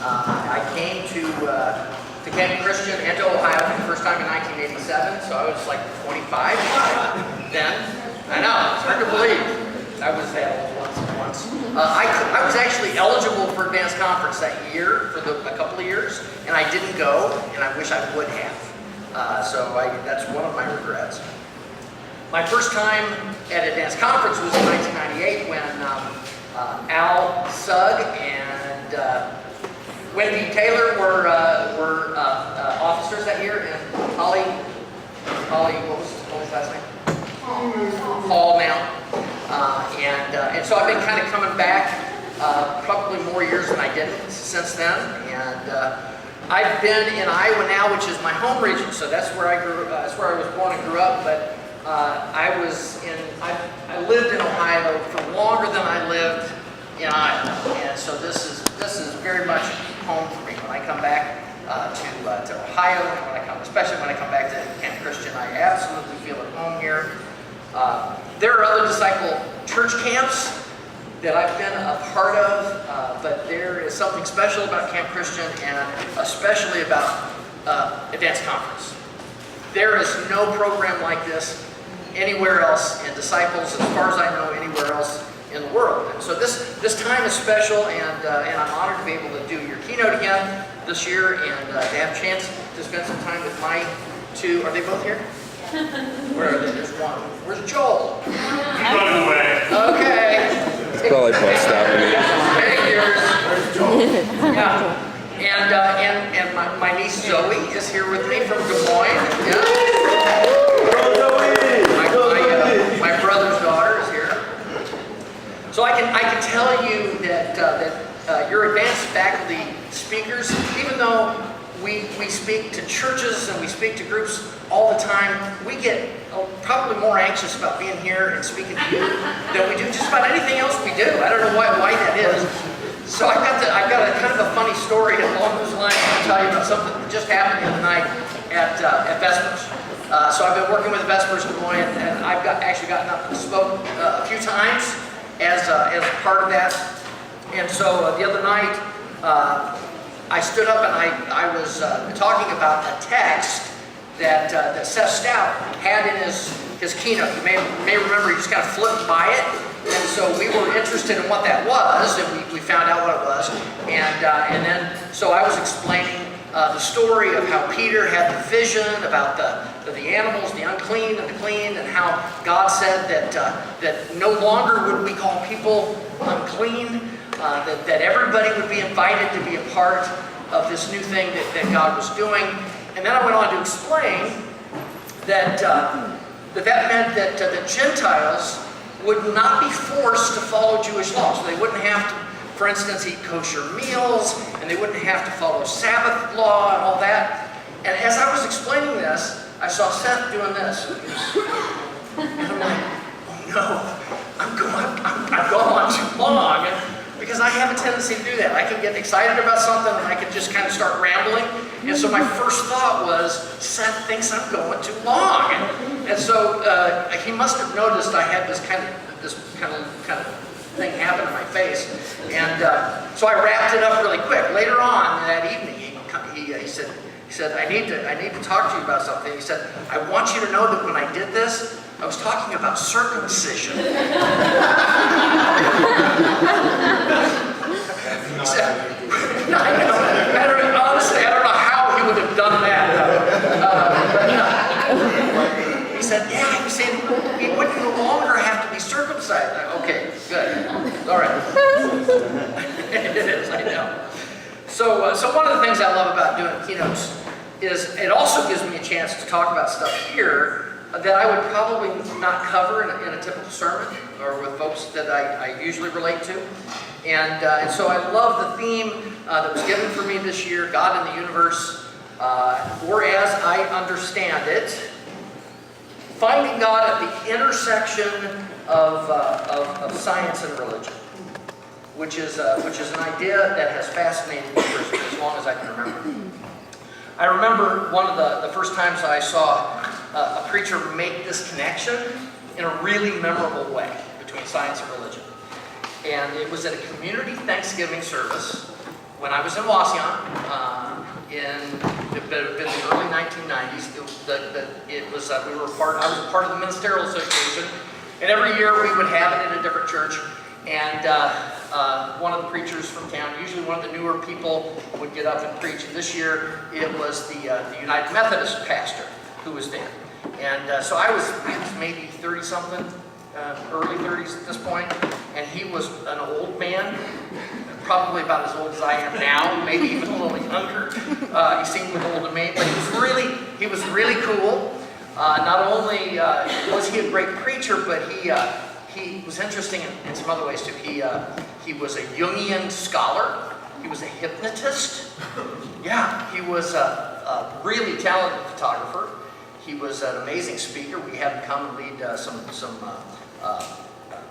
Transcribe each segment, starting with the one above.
I came to Camp Christian and to Ohio for the first time in 1987, so I was like 25 then. I know, it's hard to believe. I was that old once. I was actually eligible for advanced conference that year, for a couple of years, and I didn't go, and I wish I would have. So that's one of my regrets. My first time at advanced conference was in 1998 when Al Sugg and Wendy Taylor were officers that year, and Holly, what was his last name? Paul now. And so I've been kind of coming back probably more years than I didn't since then. And I've been in Iowa now, which is my home region. So that's where I grew. That's where I was born and grew up. But I lived in Ohio for longer than I lived in Iowa, and so this is very much home for me. When I come back to Ohio, and especially when I come back to Camp Christian, I absolutely feel at home here. There are other disciple church camps that I've been a part of, but there is something special about Camp Christian, and especially about Advanced Conference. There is no program like this anywhere else in disciples, as far as I know, anywhere else in the world. And so this time is special, and I'm honored to be able to do your keynote again this year, and to have a chance to spend some time with my two. Are they both here? Where are they? There's one. Where's Joel? He's running away. Okay. It's probably bust out. Hey, yours. Yeah. And my niece Zoe is here with me from Des Moines. Yeah. My brother's daughter is here. So I can tell you that your advanced faculty speakers, even though we speak to churches and we speak to groups all the time, we get probably more anxious about being here and speaking to you than we do just about anything else we do. I don't know why that is. So I've got a kind of a funny story along those lines to tell you about something that just happened the other night at Vespers. So I've been working with Vespers in Des Moines, and I've actually gotten up and spoke a few times as a part of that. And so the other night, I stood up and I was talking about a text that Seth Stout had in his keynote. You may remember he just kind of flipped by it, and so we were interested in what that was, and we found out what it was. And then so I was explaining the story of how Peter had the vision about the animals, the unclean and the clean, and how God said that no longer would we call people unclean. That everybody would be invited to be a part of this new thing that God was doing. And then I went on to explain that meant that the Gentiles would not be forced to follow Jewish law. So they wouldn't have to, for instance, eat kosher meals, and they wouldn't have to follow Sabbath law and all that. And as I was explaining this, I saw Seth doing this. And I'm like, oh no, I've gone on too long. Because I have a tendency to do that. I can get excited about something and I can just kind of start rambling. And so my first thought was, Seth thinks I'm going too long. And so he must have noticed I had this kind of thing happen in my face. And so I wrapped it up really quick. Later on that evening, he said, I need to talk to you about something. He said, I want you to know that when I did this, I was talking about circumcision. He said, honestly, I don't know how he would have done that. He said, yeah, he said, he would no longer have to be circumcised. Okay, good. All right. It is, I know. So one of the things I love about doing keynotes is it also gives me a chance to talk about stuff here that I would probably not cover in a typical sermon or with folks that I usually relate to. And so I love the theme that was given for me this year, God in the Universe, or as I understand it, finding God at the intersection of science and religion, which is an idea that has fascinated me for as long as I can remember. I remember one of the first times I saw a preacher make this connection in a really memorable way between science and religion. And it was at a community Thanksgiving service when I was in Wasion, in the early 1990s, I was a part of the Ministerial Association, and every year we would have it in a different church, and one of the preachers from town, usually one of the newer people, would get up and preach, and this year it was the United Methodist pastor who was there. And so I was maybe 30-something, early 30s at this point, and he was an old man, probably about as old as I am now, maybe even a little younger. He seemed older than me, but he was really cool. Not only was he a great preacher, but he was interesting in some other ways too. He was a Jungian scholar. He was a hypnotist. Yeah, he was a really talented photographer. He was an amazing speaker. We had him come and lead some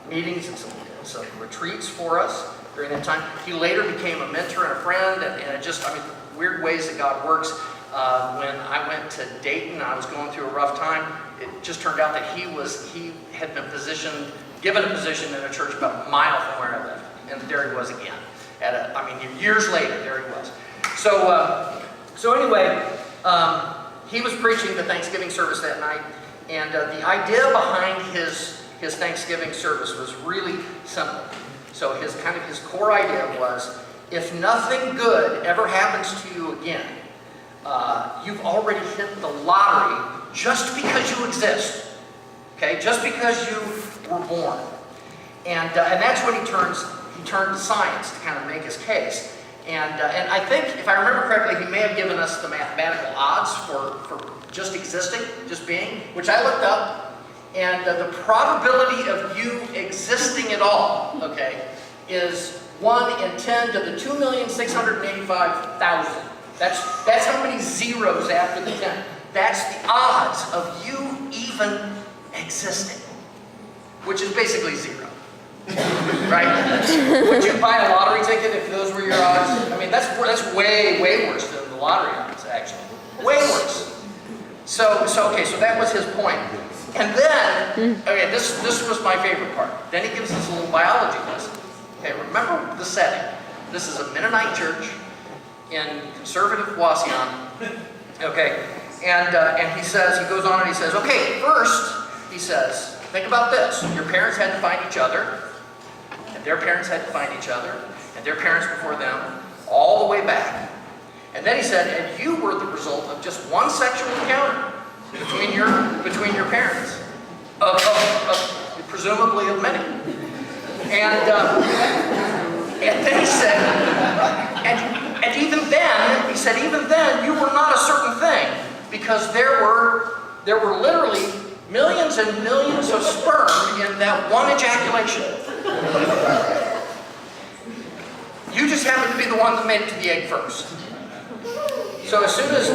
meetings and some retreats for us during that time. He later became a mentor and a friend, and it just, weird ways that God works. When I went to Dayton, I was going through a rough time. It just turned out that he had been given a position in a church about a mile from where I lived, and there he was again. Years later, there he was. So anyway, he was preaching the Thanksgiving service that night, and the idea behind his Thanksgiving service was really simple. So his core idea was, if nothing good ever happens to you again, you've already hit the lottery just because you exist. Okay, just because you were born, and that's when he turned to science to kind of make his case. And I think, if I remember correctly, he may have given us the mathematical odds for just existing, just being, which I looked up. And the probability of you existing at all, okay, is 1 in 10 to the 2,685,000. That's how many zeros after the 10. That's the odds of you even existing, which is basically zero. Right? Would you buy a lottery ticket if those were your odds? That's way worse than the lottery odds, actually. Way worse. So that was his point. And then, this was my favorite part. Then he gives us a little biology lesson. Okay, remember the setting. This is a Mennonite church in conservative Wasion. Okay, and he goes on and he says, okay, first, he says, think about this. Your parents had to find each other, and their parents had to find each other, and their parents before them, all the way back. And then he said, and you were the result of just one sexual encounter between your parents, presumably of many. And then he said, and even then, he said, even then, you were not a certain thing, because there were literally millions and millions of sperm in that one ejaculation. You just happened to be the one that made it to the egg first. So as soon as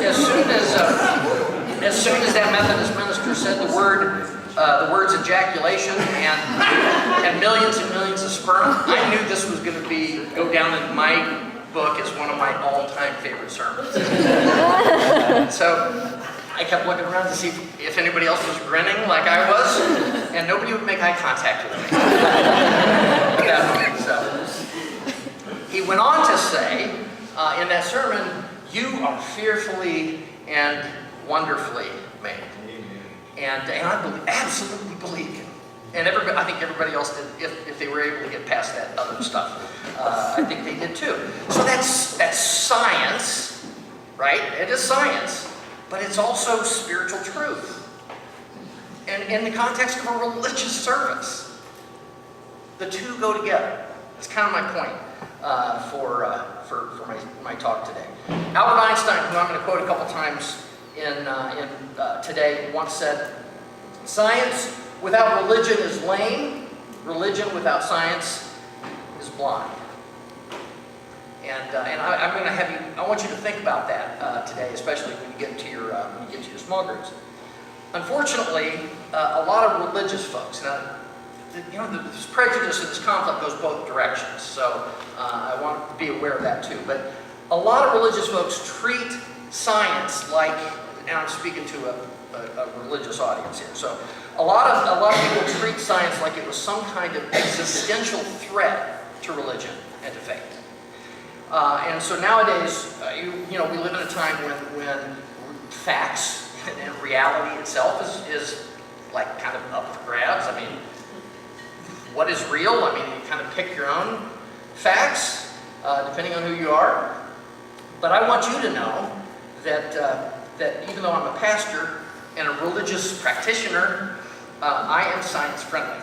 that Methodist minister said the words ejaculation and millions of sperm, I knew this was going to go down in my book as one of my all-time favorite sermons. So I kept looking around to see if anybody else was grinning like I was, and nobody would make eye contact with me. So he went on to say in that sermon, you are fearfully and wonderfully made. And I absolutely believe him. And I think everybody else did, if they were able to get past that other stuff. I think they did too. So that's science, right? It is science, but it's also spiritual truth. And in the context of a religious service, the two go together. That's kind of my point for my talk today. Albert Einstein, who I'm going to quote a couple times in today, once said, "Science without religion is lame. Religion without science is blind." And I'm going to have you. I want you to think about that today, especially when you get to your small groups. Unfortunately, a lot of religious folks. Now, this prejudice and this conflict goes both directions. So I want to be aware of that too. But a lot of religious folks treat science like, and I'm speaking to a religious audience here. So a lot of people treat science like it was some kind of existential threat to religion and to faith. And so nowadays, you know, we live in a time when facts and reality itself is like kind of up for grabs. I mean, what is real? I mean, you kind of pick your own facts, depending on who you are. But I want you to know that, that even though I'm a pastor and a religious practitioner, I am science friendly.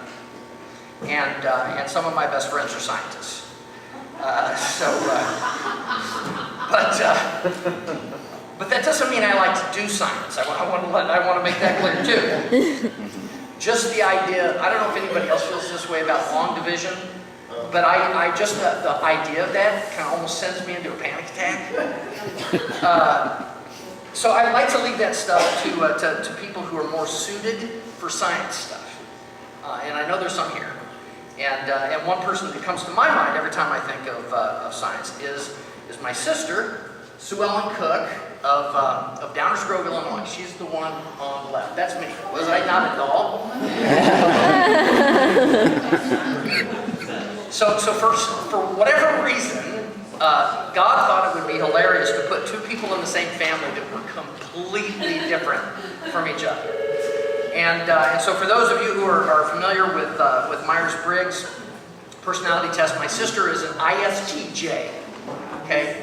And some of my best friends are scientists. But that doesn't mean I like to do science. I want to make that clear too. Just the idea, I don't know if anybody else feels this way about long division, but I just, the idea of that kind of almost sends me into a panic attack. So I like to leave that stuff to people who are more suited for science stuff. And I know there's some here. And one person that comes to my mind every time I think of science is my sister, Sue Ellen Cook, of Downers Grove, Illinois. She's the one on the left. That's me. Was I not at all? So for whatever reason, God thought it would be hilarious to put two people in the same family that were completely different from each other. And so for those of you who are familiar with Myers-Briggs personality test, my sister is an ISTJ. Okay,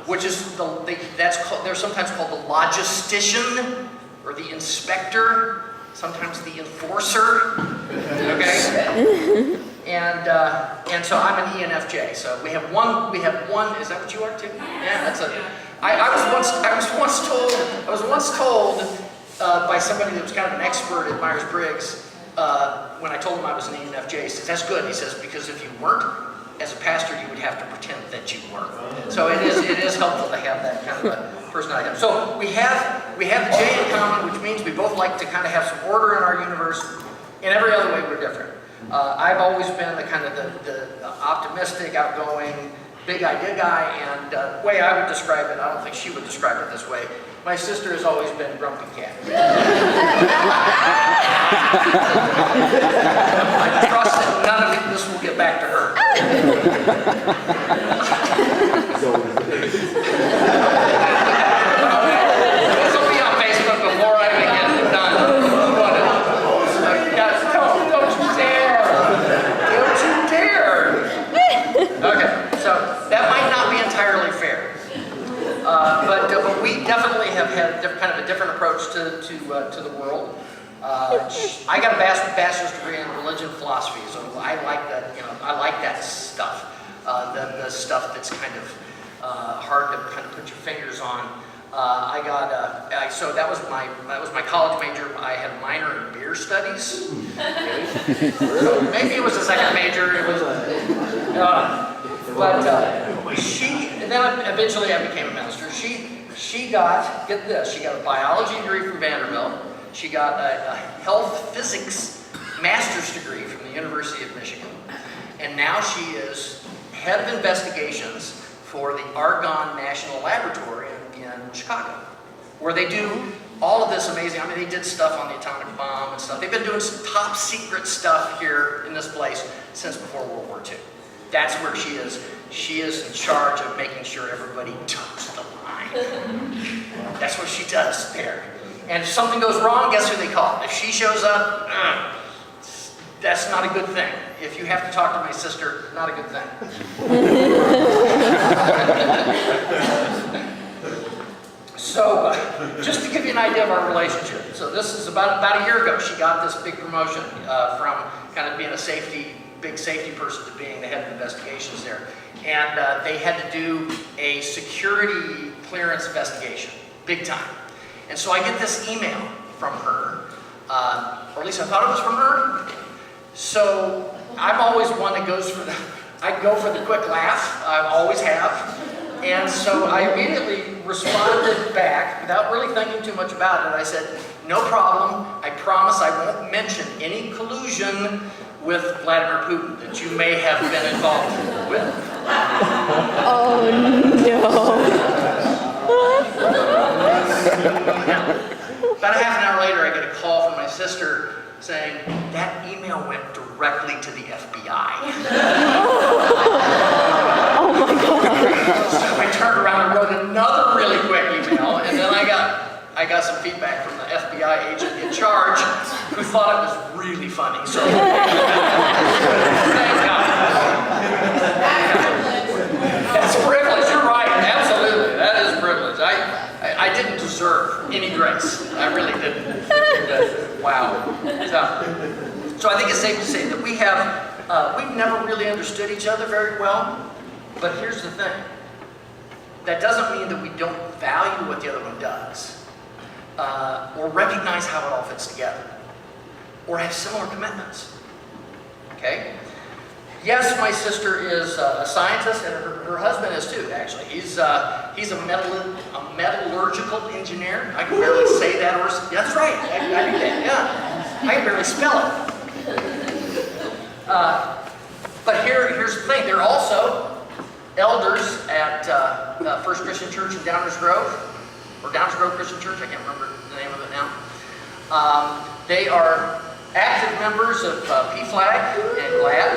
which is they're sometimes called the logistician or the inspector, sometimes the enforcer. Okay, and so I'm an ENFJ. So we have one. Is that what you are too? Yeah, that's a. I was once told by somebody that was kind of an expert at Myers-Briggs when I told him I was an ENFJ. He says that's good. He says because if you weren't, as a pastor, you would have to pretend that you were. So it is helpful to have that kind of a personality. So we have the J in common, which means we both like to kind of have some order in our universe. In every other way, we're different. I've always been the kind of the optimistic, outgoing, big idea guy, and the way I would describe it, I don't think she would describe it this way. My sister has always been grumpy cat. I trust that none of this will get back to her. This will be on Facebook before I even get it done. Don't you dare! Don't you dare! Okay, so that might not be entirely fair. But we definitely have had kind of a different approach to the world. I got a bachelor's degree in religion philosophy, so I like that. I like that stuff. The stuff that's kind of hard to kind of put your fingers on. So that was my college major. I had a minor in beer studies. So maybe it was a second major. It was, and then eventually I became a minister. She got, get this, she got a biology degree from Vanderbilt. She got a health physics master's degree from the University of Michigan. And now she is head of investigations for the Argonne National Laboratory in Chicago, where they do all of this amazing, they did stuff on the atomic bomb and stuff. They've been doing some top secret stuff here in this place since before World War II. That's where she is. She is in charge of making sure everybody toes the line. That's what she does there. And if something goes wrong, guess who they call? If she shows up, that's not a good thing. If you have to talk to my sister, not a good thing. So, just to give you an idea of our relationship. So this is about a year ago, she got this big promotion from kind of being a big safety person to being the head of investigations there. And they had to do a security clearance investigation, big time. And so I get this email from her, or at least I thought it was from her. So I'm always one that goes for I go for the quick laugh, I always have. And so I immediately responded back without really thinking too much about it. I said, no problem, I promise I won't mention any collusion with Vladimir Putin that you may have been involved with. Oh no. About a half an hour later, I get a call from my sister saying, that email went directly to the FBI. Oh my God. I turned around and wrote another really quick email, and then I got some feedback from the FBI agent in charge who thought it was really funny. So thank God. That's privilege. You're right. Absolutely, that is privilege. I didn't deserve any grace. I really didn't. Wow. So I think it's safe to say that we've never really understood each other very well. But here's the thing. That doesn't mean that we don't value what the other one does, or recognize how it all fits together, or have similar commitments. Okay? Yes, my sister is a scientist, and her husband is too, actually. He's a metallurgical engineer. I can barely say that, or that's right, I do that, yeah. I can barely spell it. But here's the thing, they're also elders at First Christian Church in Downers Grove, or Downers Grove Christian Church, I can't remember the name of it now. They are active members of PFLAG and GLAD,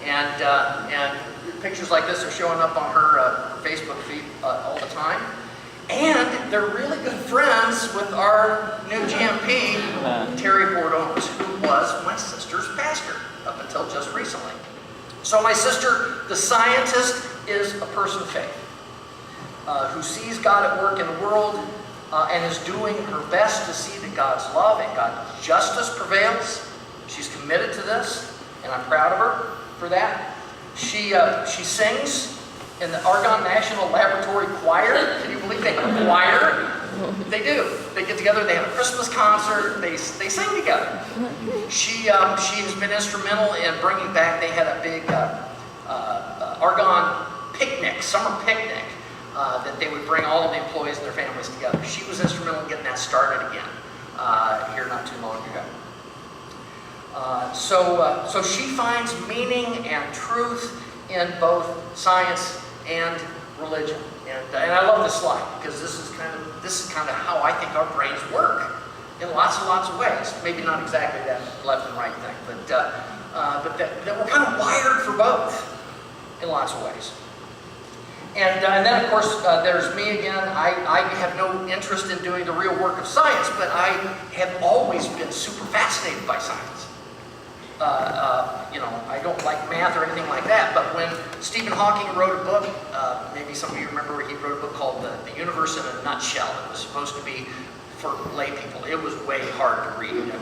and pictures like this are showing up on her Facebook feed all the time. And they're really good friends with our new GMP, Terry Bordones, who was my sister's pastor up until just recently. So my sister, the scientist, is a person of faith who sees God at work in the world and is doing her best to see that God's love and God's justice prevails. She's committed to this, and I'm proud of her for that. She sings in the Argonne National Laboratory Choir. Can you believe they have a choir? They do. They get together, they have a Christmas concert, they sing together. She has been instrumental in bringing back, they had a big Argonne picnic, summer picnic, that they would bring all of the employees and their families together. She was instrumental in getting that started again here not too long ago. So she finds meaning and truth in both science and religion, and I love this slide because this is kind of how I think our brains work in lots and lots of ways. Maybe not exactly that left and right thing, but that we're kind of wired for both in lots of ways. And then of course there's me again. I have no interest in doing the real work of science, but I have always been super fascinated by science. I don't like math or anything like that, but when Stephen Hawking wrote a book, maybe some of you remember, he wrote a book called The Universe in a Nutshell. It was supposed to be for lay people. It was way hard to read,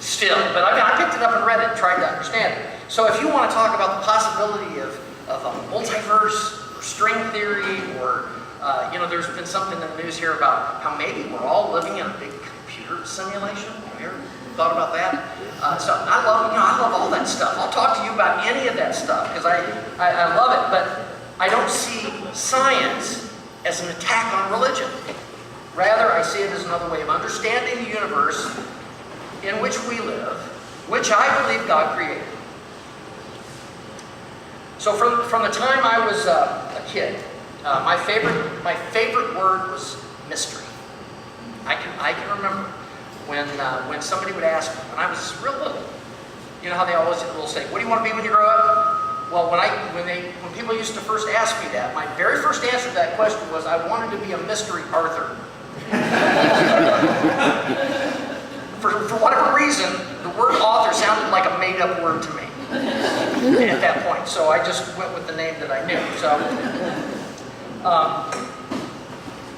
still. But I picked it up and read it and tried to understand it. So if you want to talk about the possibility of a multiverse, or string theory, or, there's been something in the news here about how maybe we're all living in a big computer simulation. Have you ever thought about that? So I love all that stuff. I'll talk to you about any of that stuff because I love it, but I don't see science as an attack on religion. Rather, I see it as another way of understanding the universe in which we live, which I believe God created. So from the time I was a kid, my favorite word was mystery. I can remember when somebody would ask me, when I was real little, you know how they always will say, what do you want to be when you grow up? Well, when people used to first ask me that, my very first answer to that question was, I wanted to be a mystery Arthur. For whatever reason, the word author sounded like a made-up word to me at that point, so I just went with the name that I knew. So,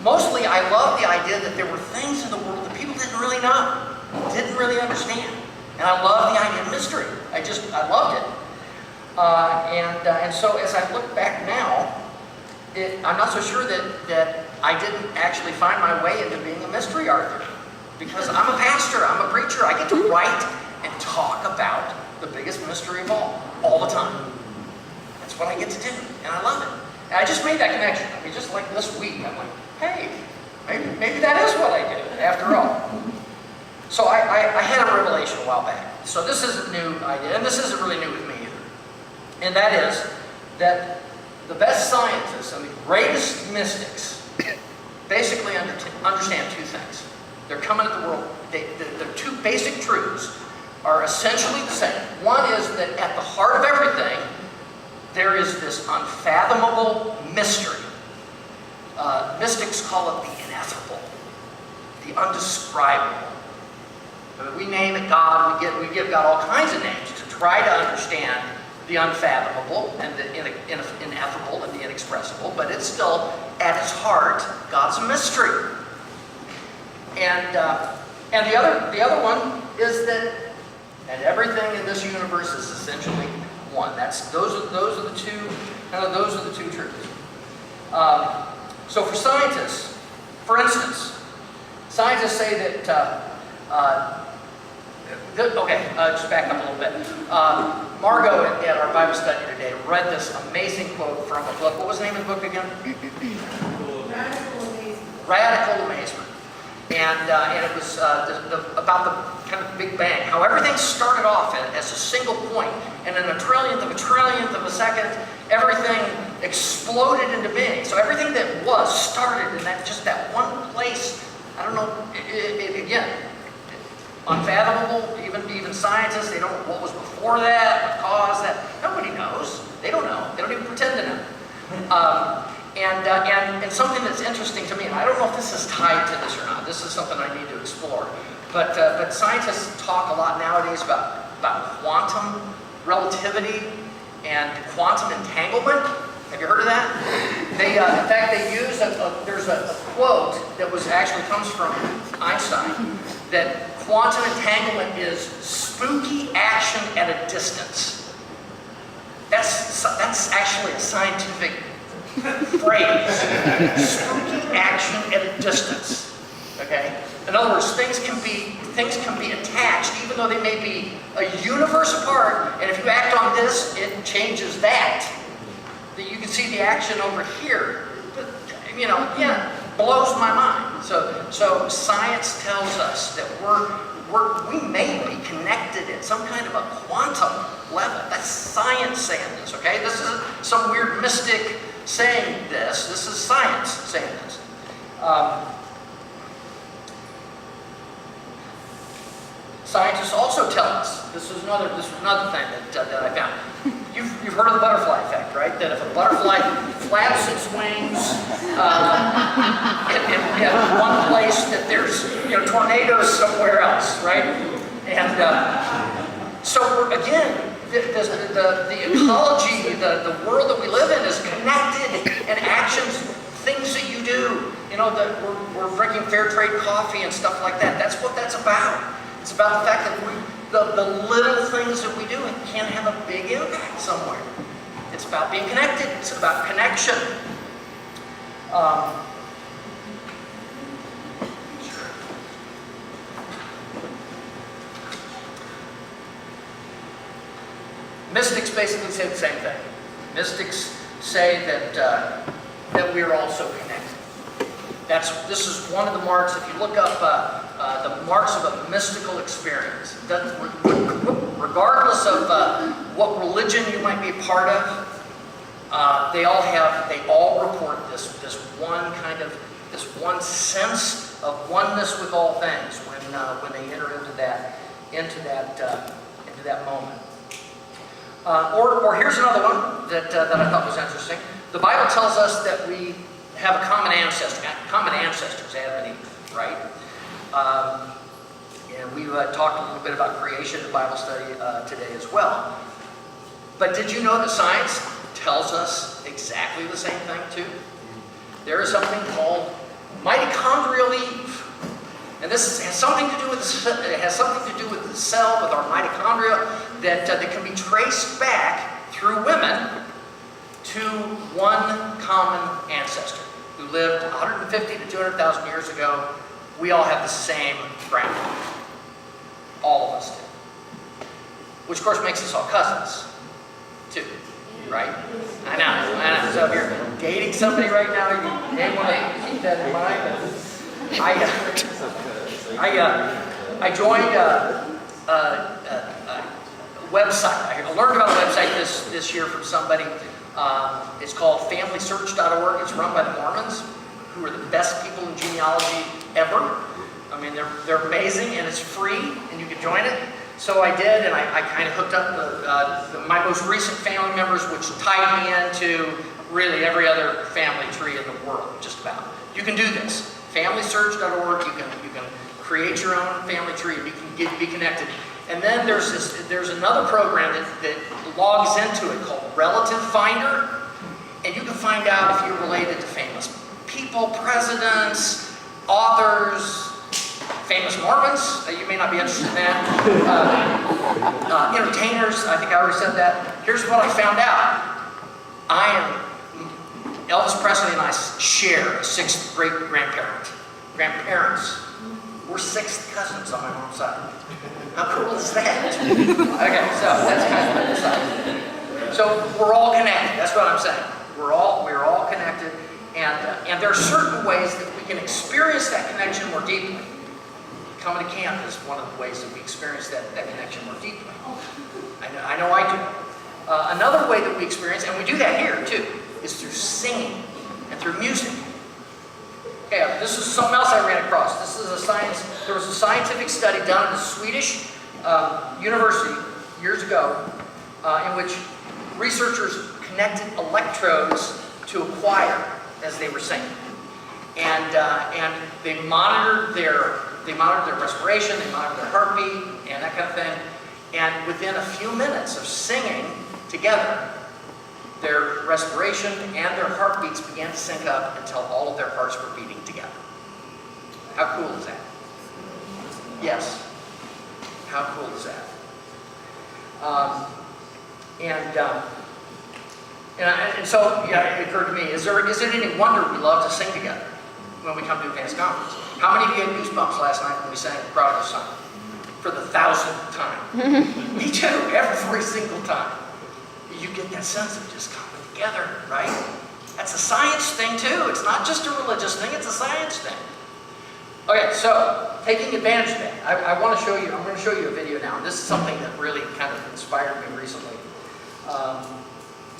mostly I love the idea that there were things in the world that people didn't really know, didn't really understand. And I love the idea of mystery. I loved it. And so as I look back now, I'm not so sure that I didn't actually find my way into being a mystery Arthur. Because I'm a pastor, I'm a preacher, I get to write and talk about the biggest mystery of all the time. That's what I get to do, and I love it. And I just made that connection. Just like this week, I'm like, hey, maybe that is what I do, after all. So I had a revelation a while back. So this isn't new idea, and this isn't really new with me either. And that is that the best scientists and the greatest mystics basically understand two things. They're coming at the world. The two basic truths are essentially the same. One is that at the heart of everything there is this unfathomable mystery. Mystics call it the ineffable, the undescribable. We name it God, we give God all kinds of names to try to understand the unfathomable and the ineffable and the inexpressible, but it's still, at its heart, God's a mystery. And the other one is that, and everything in this universe is essentially one. Those are the two truths. So for scientists, for instance, scientists say that. Just back up a little bit. Margot at our Bible study today read this amazing quote from a book. What was the name of the book again? Radical Amazement. And it was about the kind of Big Bang, how everything started off as a single point, and in a trillionth of a second, everything exploded into being. So everything that was started in that one place. I don't know. Again, unfathomable. Even scientists, they don't know what was before that, what caused that. Nobody knows. They don't know. They don't even pretend to know. And something that's interesting to me, and I don't know if this is tied to this or not. This is something I need to explore. But scientists talk a lot nowadays about quantum relativity and quantum entanglement. Have you heard of that? In fact, they use there's a quote that actually comes from Einstein, that quantum entanglement is spooky action at a distance. That's actually a scientific phrase. Spooky action at a distance. Okay? In other words, things can be attached, even though they may be a universe apart, and if you act on this, it changes that. That you can see the action over here. But, blows my mind. So science tells us that we may be connected at some kind of a quantum level. That's science saying this, okay? This isn't some weird mystic saying this. This is science saying this. Scientists also tell us, this is another thing that I found. You've heard of the butterfly effect, right? That if a butterfly flaps its wings in one place, that there's tornadoes somewhere else, right? And so again, the ecology, the world that we live in is connected, and actions, things that you do. We're drinking fair trade coffee and stuff like that. That's what that's about. It's about the fact that the little things that we do can have a big impact somewhere. It's about being connected. It's about connection. Mystics basically say the same thing. Mystics say that we are also connected. This is one of the marks. If you look up the marks of a mystical experience, regardless of what religion you might be a part of, they all report this one sense of oneness with all things when they enter into that moment. Or here's another one that I thought was interesting. The Bible tells us that we have a common ancestors, Adam and Eve, right? And we talked a little bit about creation in the Bible study today as well. But did you know that science tells us exactly the same thing too? There is something called mitochondrial Eve. And this has something to do with the cell, with our mitochondria, that can be traced back through women to one common ancestor who lived 150 to 200,000 years ago. We all have the same grandpa. All of us do. Which, of course, makes us all cousins, too. Right? I know. So if you're dating somebody right now, you may want to keep that in mind. I joined a website. I learned about a website this year from somebody. It's called FamilySearch.org. It's run by the Mormons, who are the best people in genealogy ever. I mean, they're amazing, and it's free, and you can join it. So I did, and I kind of hooked up my most recent family members, which tied me into really every other family tree in the world, just about. You can do this. FamilySearch.org. You can create your own family tree, and you can be connected. And then there's another program that logs into it called Relative Finder, and you can find out if you're related to famous people, presidents, authors, famous Mormons, you may not be interested in that, entertainers, I think I already said that. Here's what I found out. Elvis Presley and I share a sixth great-grandparents. We're sixth cousins on my mom's side. How cool is that? Okay, so that's kind of the side. So we're all connected, that's what I'm saying. We're all connected, and there are certain ways that we can experience that connection more deeply. Coming to camp is one of the ways that we experience that connection more deeply. I know I do. Another way that we experience, and we do that here too, is through singing and through music. Okay, this is something else I ran across. There was a scientific study done at a Swedish university years ago in which researchers connected electrodes to a choir as they were singing. And they monitored their respiration, they monitored their heartbeat, and that kind of thing. And within a few minutes of singing together, their respiration and their heartbeats began to sync up until all of their hearts were beating together. How cool is that? Yes. How cool is that? And so, yeah, it occurred to me, is it any wonder we love to sing together when we come to Advanced Conference? How many of you had goosebumps last night when we sang the Prodigal Son? For the 1,000th time. Me too, every single time. You get that sense of just coming together, right? That's a science thing too. It's not just a religious thing, it's a science thing. Okay, so taking advantage of that, I'm going to show you a video now. And this is something that really kind of inspired me recently.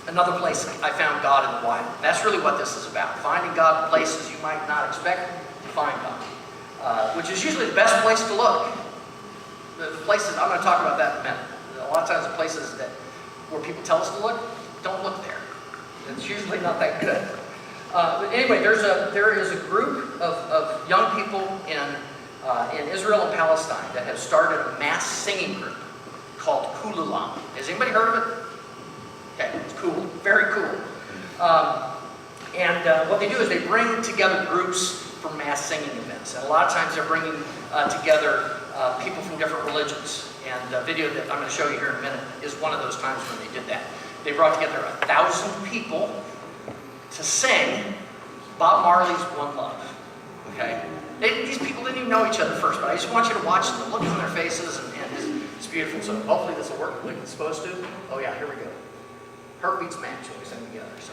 Another place I found God in the Bible. That's really what this is about. Finding God in places you might not expect to find God. Which is usually the best place to look. The places, I'm going to talk about that in a minute. A lot of times the places where people tell us to look, don't look there. It's usually not that good. But anyway, there is a group of young people in Israel and Palestine that have started a mass singing group called Kululam. Has anybody heard of it? Okay, it's cool, very cool. What they do is they bring together groups for mass singing events. And a lot of times they're bringing together people from different religions. And the video that I'm going to show you here in a minute is one of those times when they did that. They brought together 1,000 people to sing Bob Marley's One Love. Okay? These people didn't even know each other first, but I just want you to watch the look on their faces, and it's beautiful. So hopefully this will work like it's supposed to. Oh yeah, here we go. Heartbeats match when we sing together. So.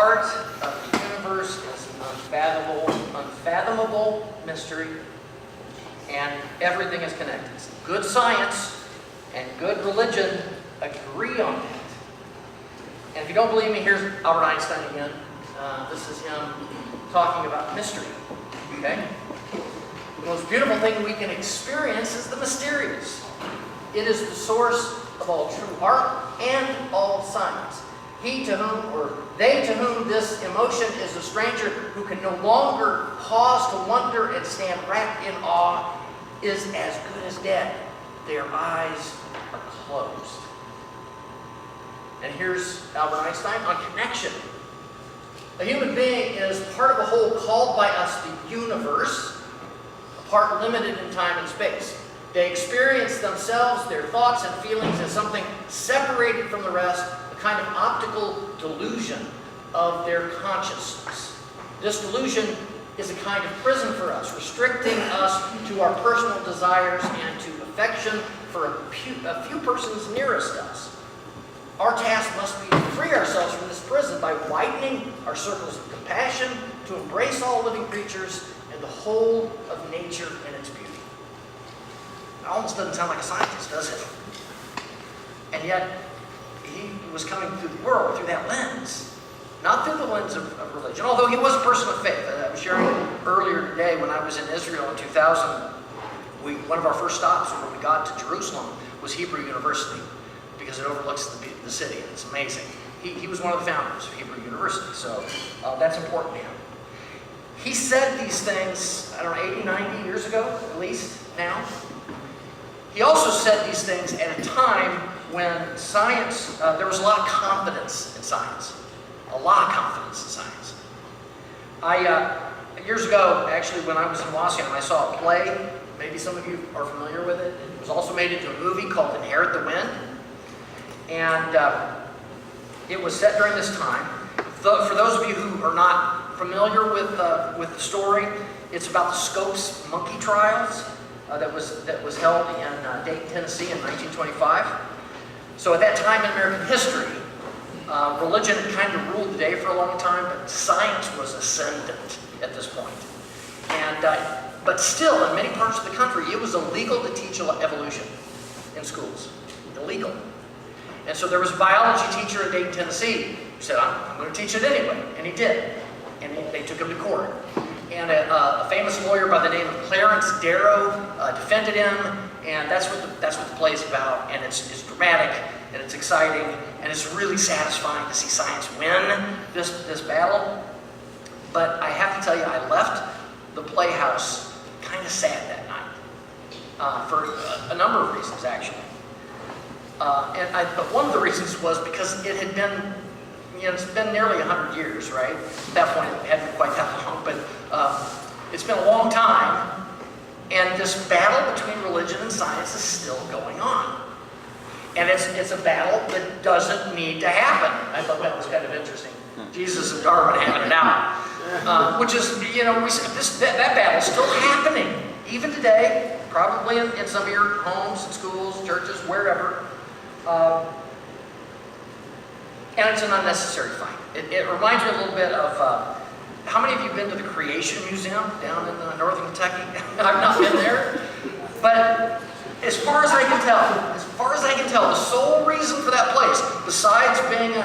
heart of the universe is an unfathomable mystery, and everything is connected. Good science and good religion agree on that. And if you don't believe me, here's Albert Einstein again. This is him talking about mystery. Okay? The most beautiful thing we can experience is the mysterious. It is the source of all true art and all science. He to whom, or they to whom this emotion is a stranger, who can no longer pause to wonder and stand wrapped in awe, is as good as dead. Their eyes are closed. And here's Albert Einstein on connection. A human being is part of a whole called by us the universe, a part limited in time and space. They experience themselves, their thoughts and feelings as something separated from the rest, a kind of optical delusion of their consciousness. This delusion is a kind of prison for us, restricting us to our personal desires and to affection for a few persons nearest us. Our task must be to free ourselves from this prison by widening our circles of compassion, to embrace all living creatures and the whole of nature and its beauty. It almost doesn't sound like a scientist, does it? And yet, he was coming through the world through that lens, not through the lens of religion, although he was a person of faith. I was sharing earlier today when I was in Israel in 2000, one of our first stops when we got to Jerusalem was Hebrew University, because it overlooks the city, and it's amazing. He was one of the founders of Hebrew University, so that's important to him. He said these things, I don't know, 80, 90 years ago, at least, now. He also said these things at a time when science, there was a lot of confidence in science. A lot of confidence in science. Years ago, actually, when I was in Washington, I saw a play. Maybe some of you are familiar with it. It was also made into a movie called Inherit the Wind. And it was set during this time. For those of you who are not familiar with the story, it's about the Scopes monkey trials that was held in Dayton, Tennessee in 1925. So at that time in American history, religion had kind of ruled the day for a long time, but science was ascendant at this point. And but still, in many parts of the country, it was illegal to teach evolution in schools. Illegal. And so there was a biology teacher in Dayton, Tennessee, who said, I'm going to teach it anyway. And he did. And they took him to court. And a famous lawyer by the name of Clarence Darrow defended him. And that's what the play is about. And it's dramatic, and it's exciting, and it's really satisfying to see science win this battle. But I have to tell you, I left the playhouse kind of sad that night for a number of reasons, actually. But one of the reasons was because it had been, it's been nearly 100 years, right? At that point, it hadn't been quite that long, but it's been a long time, and this battle between religion and science is still going on. And it's a battle that doesn't need to happen. I thought that was kind of interesting. Jesus and Darwin having it out. Which is, that battle's still happening. Even today, probably in some of your homes and schools, churches, wherever. And it's an unnecessary fight. It reminds me a little bit of, how many of you have been to the Creation Museum down in northern Kentucky? I've not been there. But as far as I can tell, the sole reason for that place, besides being a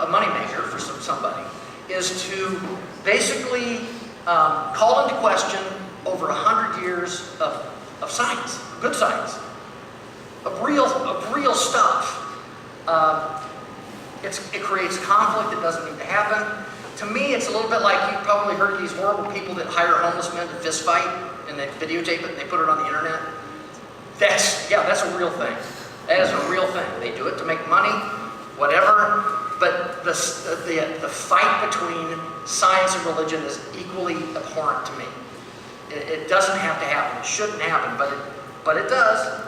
moneymaker for somebody, is to basically call into question over 100 years of science, good science, of real stuff. It creates conflict that doesn't need to happen. To me, it's a little bit like you've probably heard of these horrible people that hire homeless men to fist fight, and they videotape it and they put it on the internet. That's a real thing. That is a real thing. They do it to make money, whatever. But the fight between science and religion is equally abhorrent to me. It doesn't have to happen. It shouldn't happen, but it does.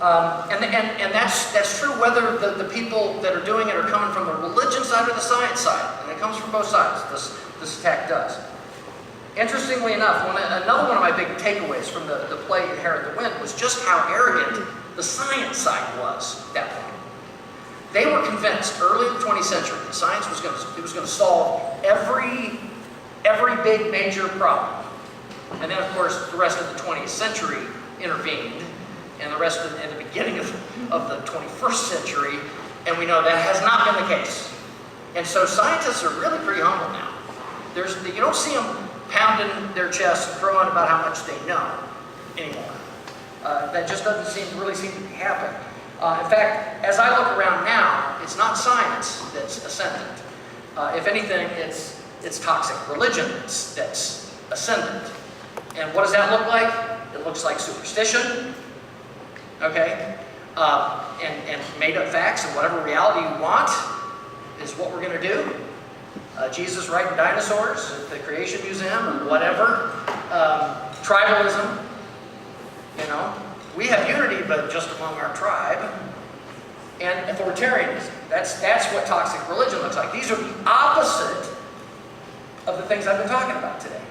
And that's true whether the people that are doing it are coming from the religion side or the science side. And it comes from both sides. This attack does. Interestingly enough, another one of my big takeaways from the play Inherit the Wind was just how arrogant the science side was at that point. They were convinced early in the 20th century that science was going to solve every big major problem. And then, of course, the rest of the 20th century intervened, and the rest of the beginning of the 21st century, and we know that has not been the case. And so scientists are really pretty humble now. You don't see them pounding their chests and crowing about how much they know anymore. That just doesn't really seem to be happening. In fact, as I look around now, it's not science that's ascendant. If anything, it's toxic religion that's ascendant. And what does that look like? It looks like superstition, okay? And made-up facts and whatever reality you want is what we're going to do. Jesus riding dinosaurs at the Creation Museum or whatever. Tribalism, you know. We have unity, but just among our tribe. And authoritarianism. That's what toxic religion looks like. These are the opposite of the things I've been talking about today.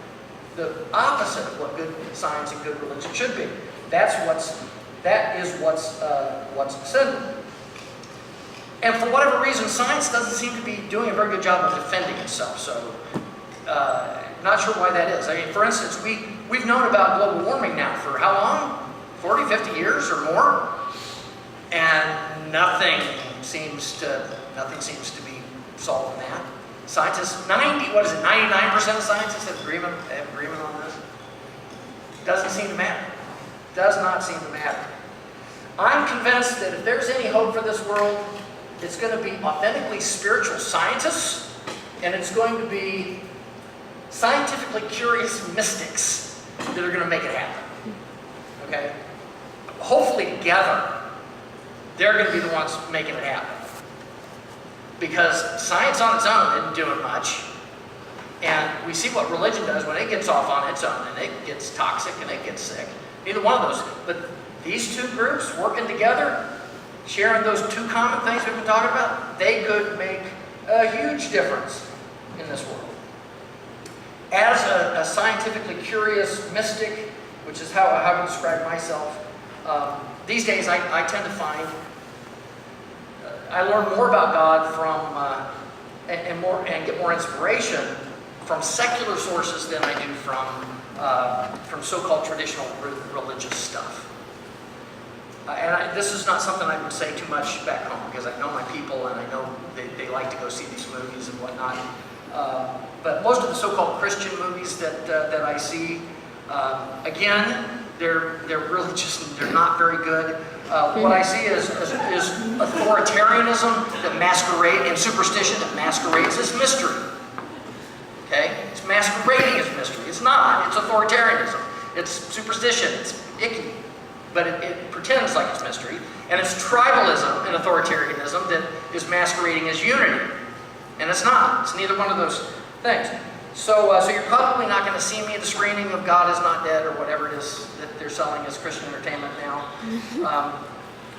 The opposite of what good science and good religion should be. That is what's ascendant. And for whatever reason, science doesn't seem to be doing a very good job of defending itself. So, not sure why that is. I mean, for instance, we've known about global warming now for how long? 40, 50 years or more? And nothing seems to be solving that. Scientists, 99% of scientists have agreement on this. Doesn't seem to matter. Does not seem to matter. I'm convinced that if there's any hope for this world, it's going to be authentically spiritual scientists, and it's going to be scientifically curious mystics that are going to make it happen. Okay? Hopefully together, they're going to be the ones making it happen. Because science on its own isn't doing much. And we see what religion does when it gets off on its own, and it gets toxic and it gets sick. Neither one of those. But these two groups working together, sharing those two common things we've been talking about, they could make a huge difference in this world. As a scientifically curious mystic, which is how I would describe myself, these days I tend to find I learn more about God from and get more inspiration from secular sources than I do from so-called traditional religious stuff. This is not something I would say too much back home because I know my people and I know they like to go see these movies and whatnot. But most of the so-called Christian movies that I see, again, they're really they're not very good. What I see is authoritarianism that masquerades, and superstition that masquerades as mystery. Okay? It's masquerading as mystery. It's not. It's authoritarianism. It's superstition. It's icky. But it pretends like it's mystery. And it's tribalism and authoritarianism that is masquerading as unity. And it's not. It's neither one of those things. So you're probably not going to see me at the screening of God is Not Dead or whatever it is that they're selling as Christian entertainment now.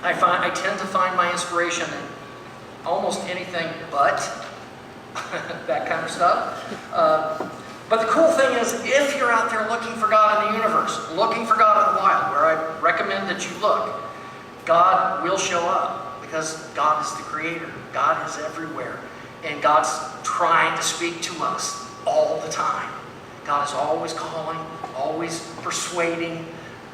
I tend to find my inspiration in almost anything but that kind of stuff. But the cool thing is, if you're out there looking for God in the universe, looking for God in the wild, where I recommend that you look, God will show up because God is the creator. God is everywhere. And God's trying to speak to us all the time. God is always calling, always persuading,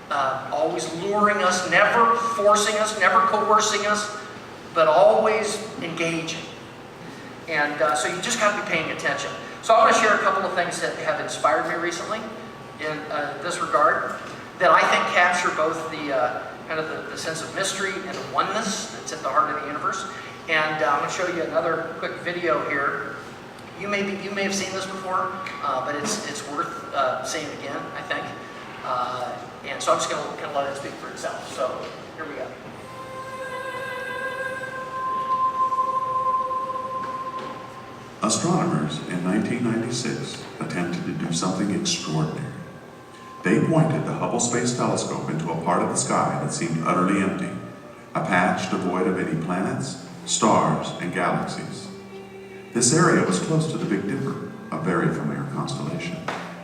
always luring us, never forcing us, never coercing us, but always engaging. And so you just got to be paying attention. So I want to share a couple of things that have inspired me recently in this regard that I think capture both the kind of the sense of mystery and the oneness that's at the heart of the universe. And I'm going to show you another quick video here. You may have seen this before, but it's worth seeing again, I think. And so I'm just going to let it speak for itself. So here we go. Astronomers in 1996 attempted to do something extraordinary. They pointed the Hubble Space Telescope into a part of the sky that seemed utterly empty, a patch devoid of any planets, stars, and galaxies. This area was close to the Big Dipper, a very familiar constellation,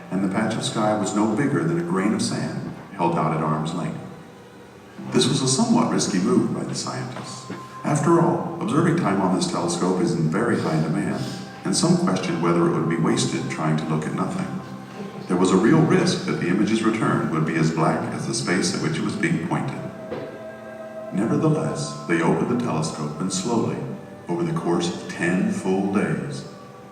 and the patch of sky was no bigger than a grain of sand held out at arm's length. This was a somewhat risky move by the scientists. After all, observing time on this telescope is in very high demand, and some questioned whether it would be wasted trying to look at nothing. There was a real risk that the images returned would be as black as the space at which it was being pointed. Nevertheless, they opened the telescope and slowly, over the course of 10 full days,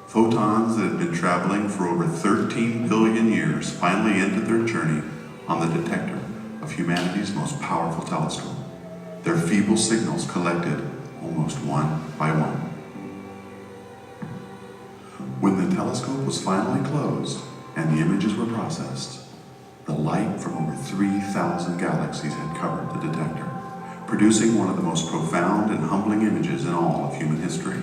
photons that had been traveling for over 13 billion years finally ended their journey on the detector of humanity's most powerful telescope. Their feeble signals collected almost one by one. When the telescope was finally closed and the images were processed, the light from over 3,000 galaxies had covered the detector, producing one of the most profound and humbling images in all of human history.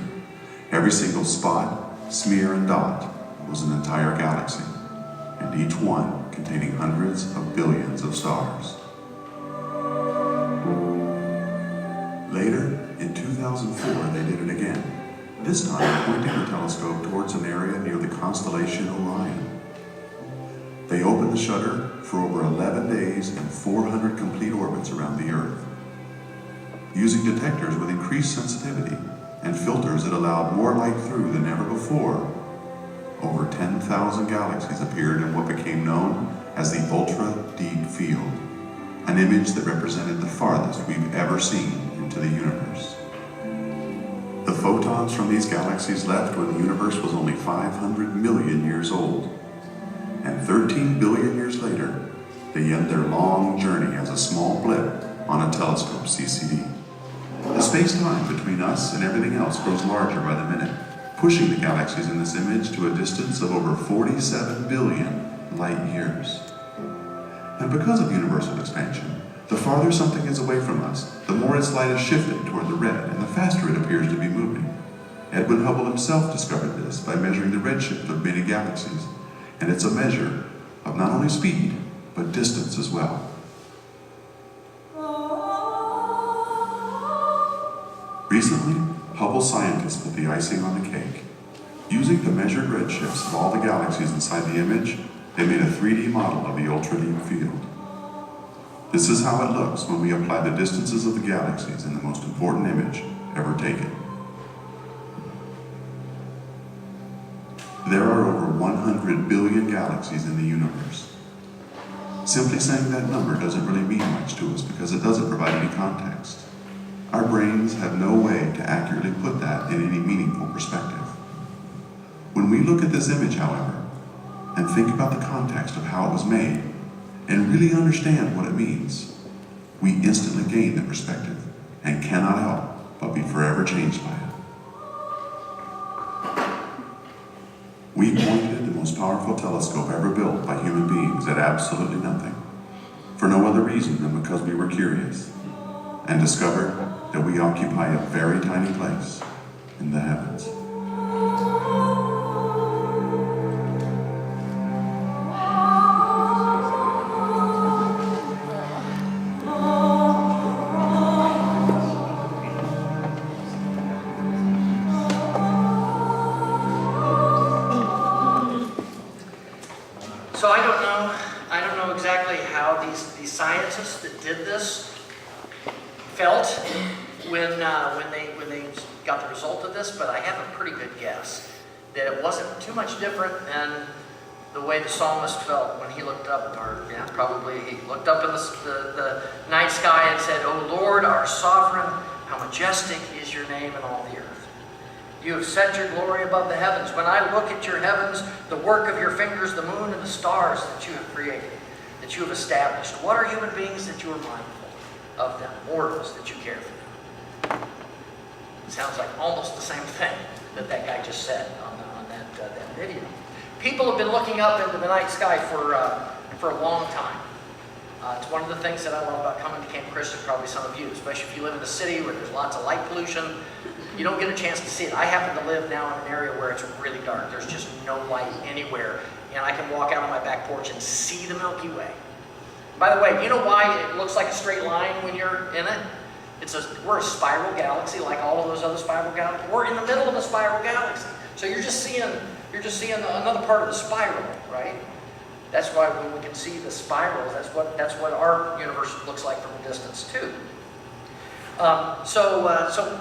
Every single spot, smear, and dot was an entire galaxy, and each one containing hundreds of billions of stars. Later, in 2004, they did it again, this time pointing the telescope towards an area near the constellation Orion. They opened the shutter for over 11 days and 400 complete orbits around the Earth. Using detectors with increased sensitivity and filters that allowed more light through than ever before, over 10,000 galaxies appeared in what became known as the ultra-deep field, an image that represented the farthest we've ever seen into the universe. The photons from these galaxies left when the universe was only 500 million years old, and 13 billion years later, they end their long journey as a small blip on a telescope CCD. The space-time between us and everything else grows larger by the minute, pushing the galaxies in this image to a distance of over 47 billion light years. And because of universal expansion, the farther something is away from us, the more its light is shifted toward the red, and the faster it appears to be moving. Edwin Hubble himself discovered this by measuring the redshift of many galaxies, and it's a measure of not only speed, but distance as well. Recently, Hubble scientists put the icing on the cake. Using the measured redshifts of all the galaxies inside the image, they made a 3D model of the ultra-deep field. This is how it looks when we apply the distances of the galaxies in the most important image ever taken. There are over 100 billion galaxies in the universe. Simply saying that number doesn't really mean much to us because it doesn't provide any context. Our brains have no way to accurately put that in any meaningful perspective. When we look at this image, however, and think about the context of how it was made, and really understand what it means, we instantly gain the perspective and cannot help but be forever changed by it. We pointed the most powerful telescope ever built by human beings at absolutely nothing, for no other reason than because we were curious, and discovered that we occupy a very tiny place in the heavens. So I don't know exactly how these scientists that did this felt when they got the result of this, but I have a pretty good guess that it wasn't too much different than the way the psalmist felt when he looked up, or probably he looked up in the night sky and said, "O Lord, our sovereign, how majestic is your name in all the earth. You have set your glory above the heavens. When I look at your heavens, the work of your fingers, the moon and the stars that you have created, that you have established. What are human beings that you are mindful of them, mortals that you care for them?" It sounds like almost the same thing that guy just said on that video. People have been looking up into the night sky for a long time. It's one of the things that I love about coming to Camp Christian, probably some of you, especially if you live in a city where there's lots of light pollution. You don't get a chance to see it. I happen to live now in an area where it's really dark. There's just no light anywhere. And I can walk out on my back porch and see the Milky Way. By the way, you know why it looks like a straight line when you're in it? We're a spiral galaxy like all of those other spiral galaxies. We're in the middle of a spiral galaxy. So you're just seeing another part of the spiral, right? That's why when we can see the spirals, that's what our universe looks like from a distance too. So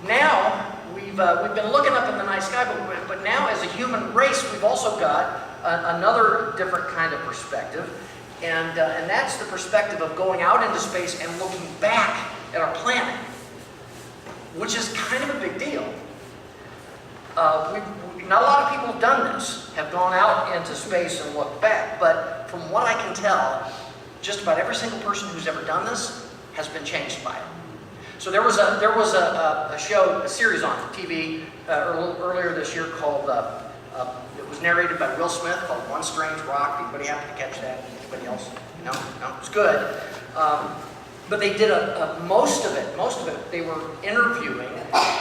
now we've been looking up in the night sky, but now as a human race, we've also got another different kind of perspective, and that's the perspective of going out into space and looking back at our planet, which is kind of a big deal. Not a lot of people have done this, have gone out into space and looked back, but from what I can tell, just about every single person who's ever done this has been changed by it. So there was a show, a series on TV earlier this year called, it was narrated by Will Smith, called One Strange Rock. Anybody happen to catch that? Anybody else? No, it's good. But they did most of it, they were interviewing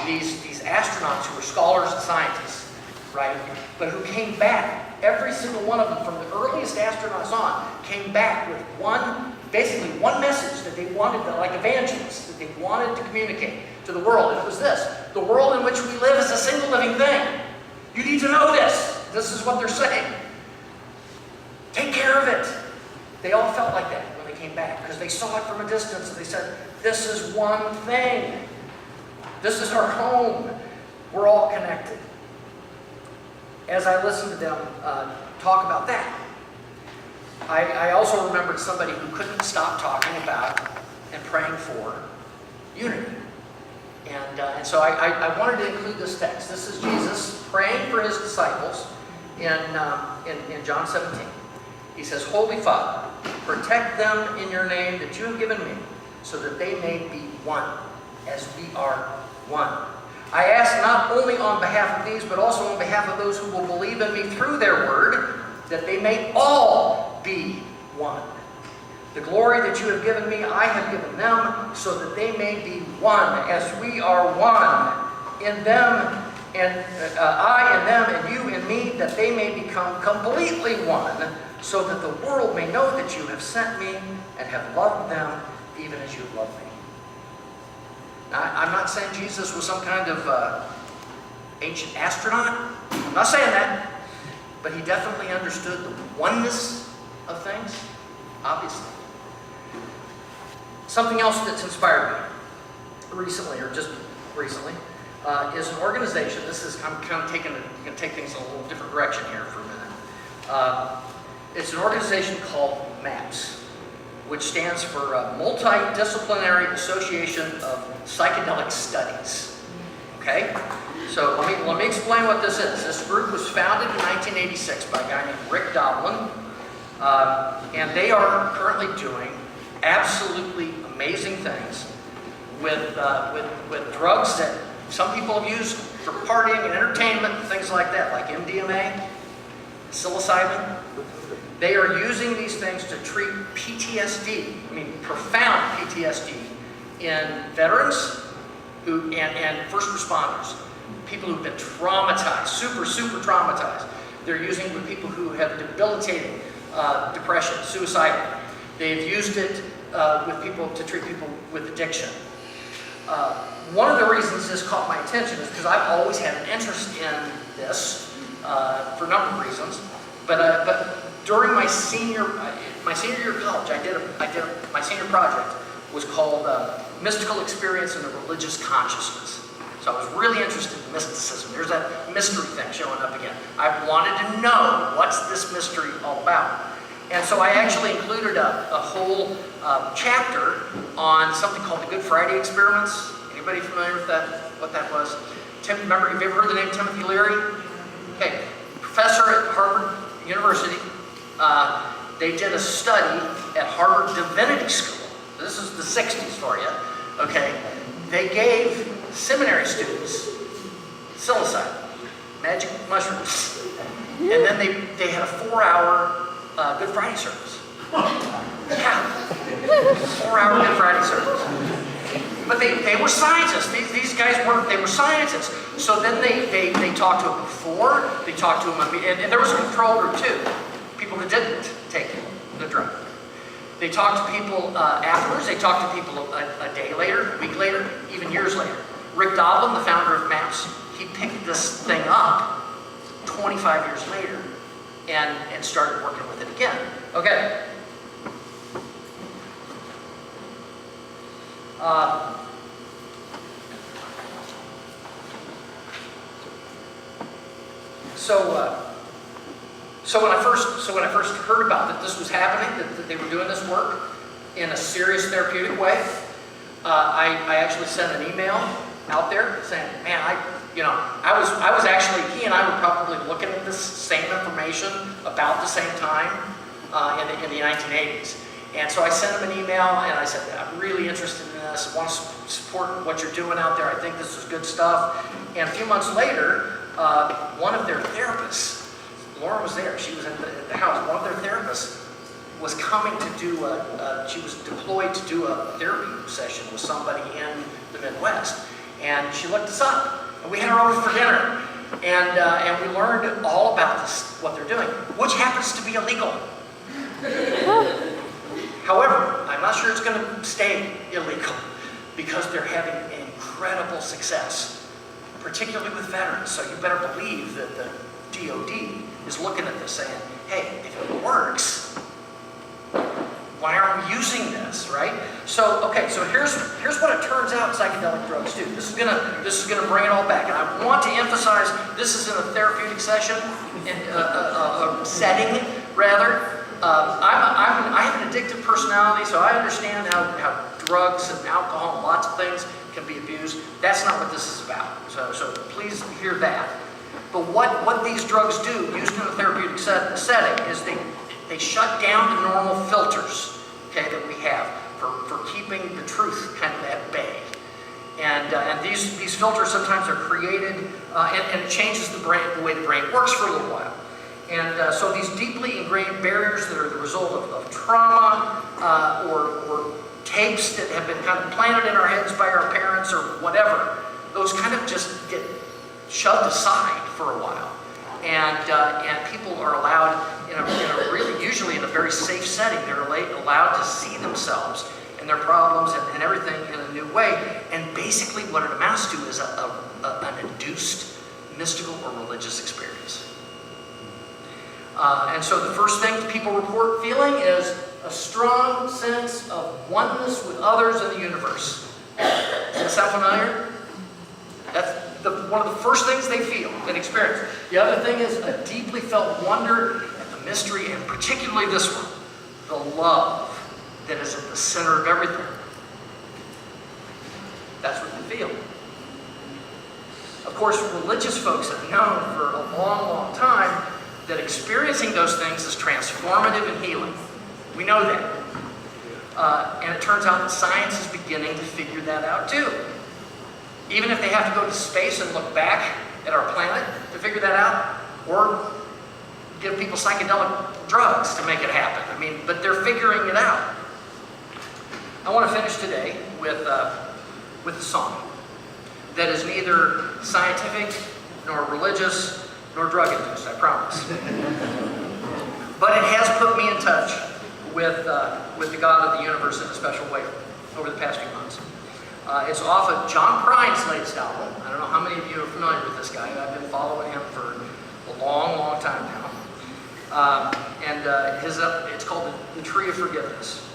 these astronauts who were scholars and scientists, right? But who came back, every single one of them, from the earliest astronauts on, came back with basically one message that they wanted, like evangelists, that they wanted to communicate to the world. And it was this: the world in which we live is a single living thing. You need to know this. This is what they're saying. Take care of it. They all felt like that when they came back, because they saw it from a distance, and they said, this is one thing. This is our home. We're all connected. As I listened to them talk about that, I also remembered somebody who couldn't stop talking about and praying for unity. And so I wanted to include this text. This is Jesus praying for his disciples in John 17. He says, Holy Father, protect them in your name that you have given me, so that they may be one, as we are one. I ask not only on behalf of these, but also on behalf of those who will believe in me through their word, that they may all be one. The glory that you have given me, I have given them, so that they may be one, as we are one. In them, and I in them, and you in me, that they may become completely one, so that the world may know that you have sent me and have loved them even as you have loved me. Now, I'm not saying Jesus was some kind of ancient astronaut. I'm not saying that. But he definitely understood the oneness of things, obviously. Something else that's inspired me recently, or just recently, is an organization. I'm kind of going to take things in a little different direction here for a minute. It's an organization called MAPS, which stands for Multidisciplinary Association of Psychedelic Studies. Okay? So let me explain what this is. This group was founded in 1986 by a guy named Rick Doblin, and they are currently doing absolutely amazing things with drugs that some people have used for partying and entertainment and things like that, like MDMA, psilocybin. They are using these things to treat PTSD, profound PTSD, in veterans and first responders, people who've been traumatized, super traumatized. They're using with people who have debilitating depression, suicide. They've used it with people to treat people with addiction. One of the reasons this caught my attention is because I've always had an interest in this for a number of reasons. But during my senior year of college, my senior project was called Mystical Experience in the Religious Consciousness. So I was really interested in mysticism. There's that mystery thing showing up again. I wanted to know, what's this mystery all about? And so I actually included a whole chapter on something called the Good Friday experiments. Anybody familiar with that? What that was? Remember, have you ever heard the name Timothy Leary? Okay, professor at Harvard University. They did a study at Harvard Divinity School. This is the 60s for you. Okay, they gave seminary students psilocybin, magic mushrooms, and then they had a 4-hour Good Friday service. Yeah, 4-hour Good Friday service. But they were scientists. These guys were scientists. So then they talked to them before, they talked to them, and there was a control group too, people that didn't take the drug. They talked to people afterwards, they talked to people a day later, a week later, even years later. Rick Doblin, the founder of MAPS, he picked this thing up 25 years later and started working with it again. Okay. So when I first heard about that this was happening, that they were doing this work in a serious therapeutic way, I actually sent an email out there saying, man, I was actually, he and I were probably looking at this same information about the same time in the 1980s. And so I sent him an email and I said, I'm really interested in this. I want to support what you're doing out there. I think this is good stuff. And a few months later, one of their therapists, Laura was there, she was in the house, one of their therapists was coming to do she was deployed to do a therapy session with somebody in the Midwest. And she looked us up, and we had her over for dinner. And we learned all about this, what they're doing, which happens to be illegal. However, I'm not sure it's going to stay illegal because they're having incredible success, particularly with veterans. So you better believe that the DOD is looking at this saying, hey, if it works, why aren't we using this, right? So, okay, so here's what it turns out psychedelic drugs do. This is gonna bring it all back, and I want to emphasize this is in a therapeutic session, in a setting rather. I have an addictive personality, so I understand how drugs and alcohol and lots of things can be abused. That's not what this is about. So please hear that. But what these drugs do, used in a therapeutic setting, is they shut down the normal filters, okay, that we have for keeping the truth kind of at bay. And these filters sometimes are created, and it changes the way the brain works for a little while. And so these deeply ingrained barriers that are the result of trauma or tapes that have been kind of planted in our heads by our parents or whatever, those kind of just get shoved aside for a while. And people are allowed, in a really, usually in a very safe setting, they're allowed to see themselves and their problems and everything in a new way. And basically what it amounts to is an induced mystical or religious experience. And so the first thing people report feeling is a strong sense of oneness with others in the universe. Does that sound familiar? That's one of the first things they feel and experience. The other thing is a deeply felt wonder at the mystery, and particularly this one, the love that is at the center of everything. That's what they feel. Of course, religious folks have known for a long, long time that experiencing those things is transformative and healing. We know that. And it turns out that science is beginning to figure that out too. Even if they have to go to space and look back at our planet to figure that out, or give people psychedelic drugs to make it happen. I mean, but they're figuring it out. I want to finish today with a song that is neither scientific, nor religious, nor drug-induced, I promise. But it has put me in touch with the God of the universe in a special way over the past few months. It's off of John Prine's latest album. I don't know how many of you are familiar with this guy. I've been following him for a long, long time now. It's called The Tree of Forgiveness.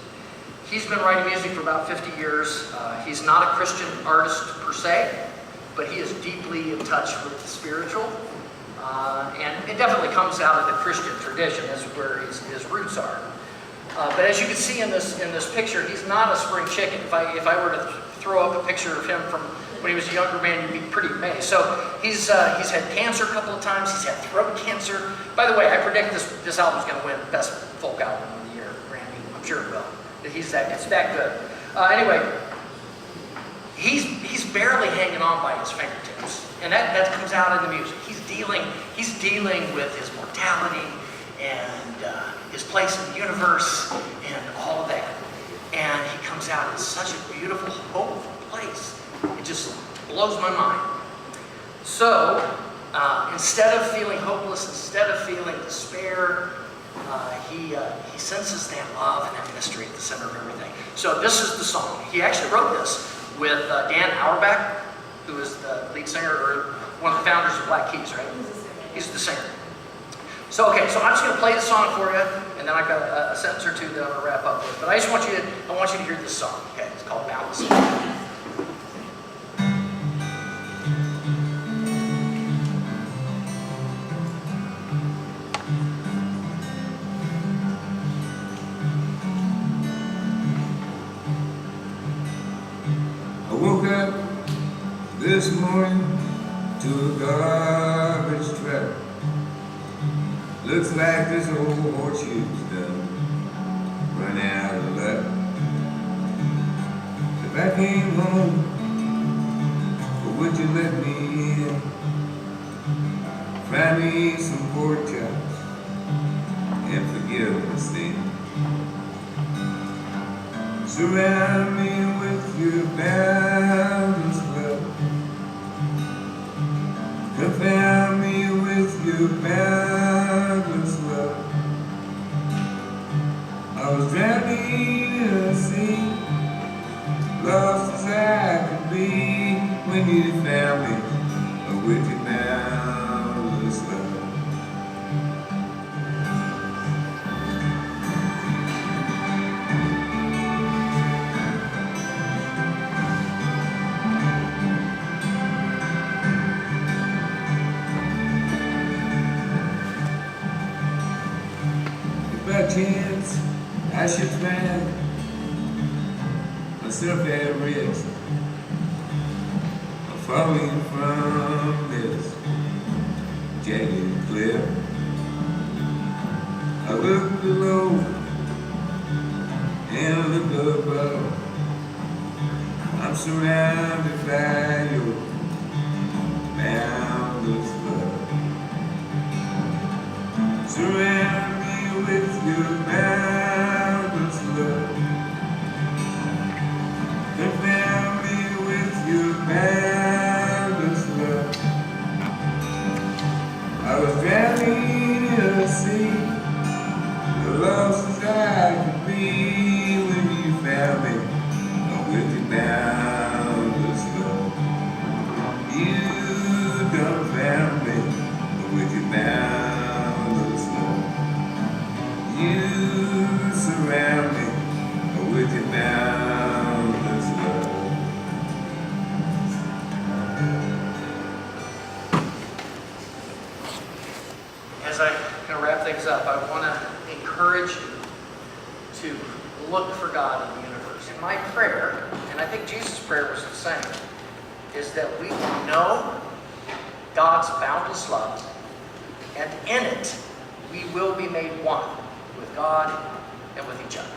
He's been writing music for about 50 years. He's not a Christian artist per se, but he is deeply in touch with the spiritual. And it definitely comes out of the Christian tradition. That's where his roots are. But as you can see in this picture, he's not a spring chicken. If I were to throw up a picture of him from when he was a younger man, you'd be pretty amazed. So he's had cancer a couple of times. He's had throat cancer. By the way, I predict this album's going to win Best Folk Album of the Year, Grammy. I'm sure it will. It's that good. Anyway, he's barely hanging on by his fingertips, and that comes out in the music. He's dealing with his mortality and his place in the universe and all of that. And he comes out in such a beautiful, hopeful place. It just blows my mind. So, instead of feeling hopeless, instead of feeling despair, he senses that love and that mystery at the center of everything. So this is the song. He actually wrote this with Dan Auerbach, who is the lead singer, or one of the founders of Black Keys, right? He's the singer. So I'm just going to play the song for you, and then I've got a sentence or two that I'm going to wrap up with. But I want you to hear this song. Okay, it's called Boundless Love. I woke up this morning to a garbage truck. Looks like this old horseshoe's done run out of luck. If I came home, would you let me in? Fry me some pork chops and forgive my sin. Surround me with your boundless love. Confound me with your boundless love. I was drowning in a sea, lost as I could be, when you found me with your boundless love. By chance, I should find myself at risk of falling from this jagged cliff. I look below and look above. I'm surrounded by your boundless love. Surround me with your boundless love. Confound me with your boundless love. I was drowning in a sea, as lost as I could be, when you found me with your boundless love. You done found me with your boundless love. You surround me with your boundless love. As I kind of wrap things up, I want to encourage you to look for God in the universe. And my prayer, and I think Jesus' prayer was the same, is that we will know God's boundless love, and in it, we will be made one with God and with each other.